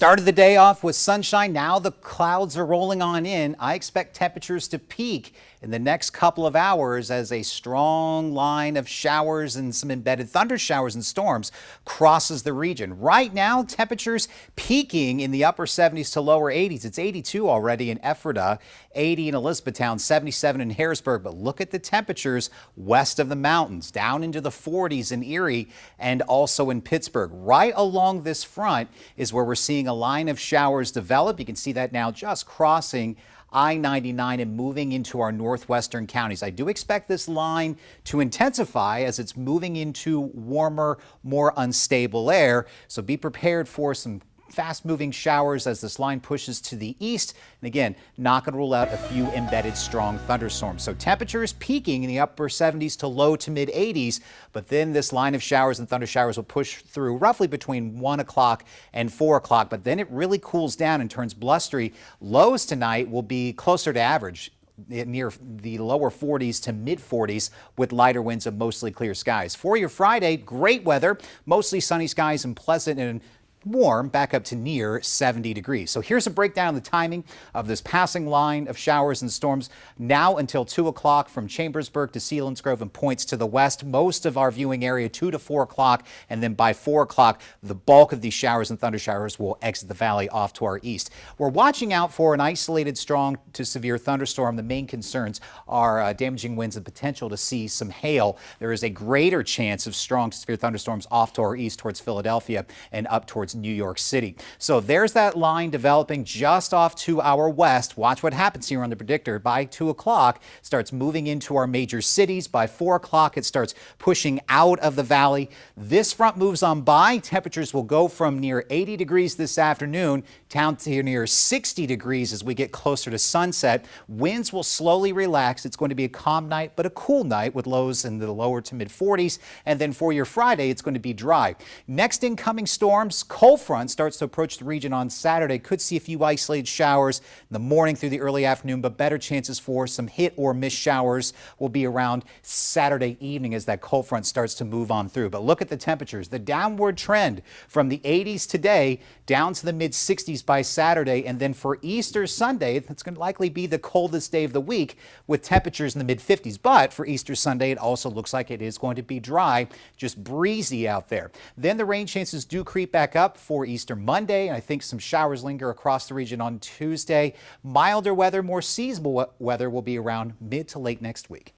Started the day off with sunshine. Now the clouds are rolling on in. I expect temperatures to peak in the next couple of hours as a strong line of showers and some embedded thunder showers and storms crosses the region. Right now, temperatures peaking in the upper 70s to lower 80s. It's 82 already in Ephrata, 80 in Elizabethtown, 77 in Harrisburg. But look at the temperatures west of the mountains, down into the 40s in Erie and also in Pittsburgh. Right along this front is where we're seeing a line of showers develop. You can see that now just crossing I-99 and moving into our northwestern counties. I do expect this line to intensify as it's moving into warmer, more unstable air. So be prepared for some fast-moving showers as this line pushes to the east. And again, not going to rule out a few embedded strong thunderstorms. So temperatures peaking in the upper 70s to low to mid 80s. But then this line of showers and thunder showers will push through roughly between 1 o'clock and 4 o'clock. But then it really cools down and turns blustery. Lows tonight will be closer to average, near the lower 40s to mid 40s with lighter winds and mostly clear skies. For your Friday, great weather, mostly sunny skies and pleasant and warm, back up to near 70 degrees. So here's a breakdown of the timing of this passing line of showers and storms now until 2 o'clock from Chambersburg to Selinsgrove and points to the west. Most of our viewing area 2 to 4 o'clock, and then by 4 o'clock the bulk of these showers and thunder showers will exit the valley off to our east. We're watching out for an isolated strong to severe thunderstorm. The main concerns are damaging winds and potential to see some hail. There is a greater chance of strong to severe thunderstorms off to our east towards Philadelphia and up towards New York City. So there's that line developing just off to our west. Watch what happens here on the predictor. By 2 o'clock, it starts moving into our major cities. By 4 o'clock, it starts pushing out of the valley. This front moves on by. Temperatures will go from near 80 degrees this afternoon down to near 60 degrees as we get closer to sunset. Winds will slowly relax. It's going to be a calm night, but a cool night with lows in the lower to mid 40s. And then for your Friday, it's going to be dry. Next incoming storms, cold front starts to approach the region on Saturday. Could see a few isolated showers in the morning through the early afternoon, but better chances for some hit or miss showers will be around Saturday evening as that cold front starts to move on through. But look at the temperatures. The downward trend from the 80s today down to the mid 60s by Saturday. And then for Easter Sunday, that's going to likely be the coldest day of the week with temperatures in the mid 50s. But for Easter Sunday, it also looks like it is going to be dry, just breezy out there. Then the rain chances do creep back up for Easter Monday, and I think some showers linger across the region on Tuesday. Milder weather, more seasonable weather will be around mid to late next week.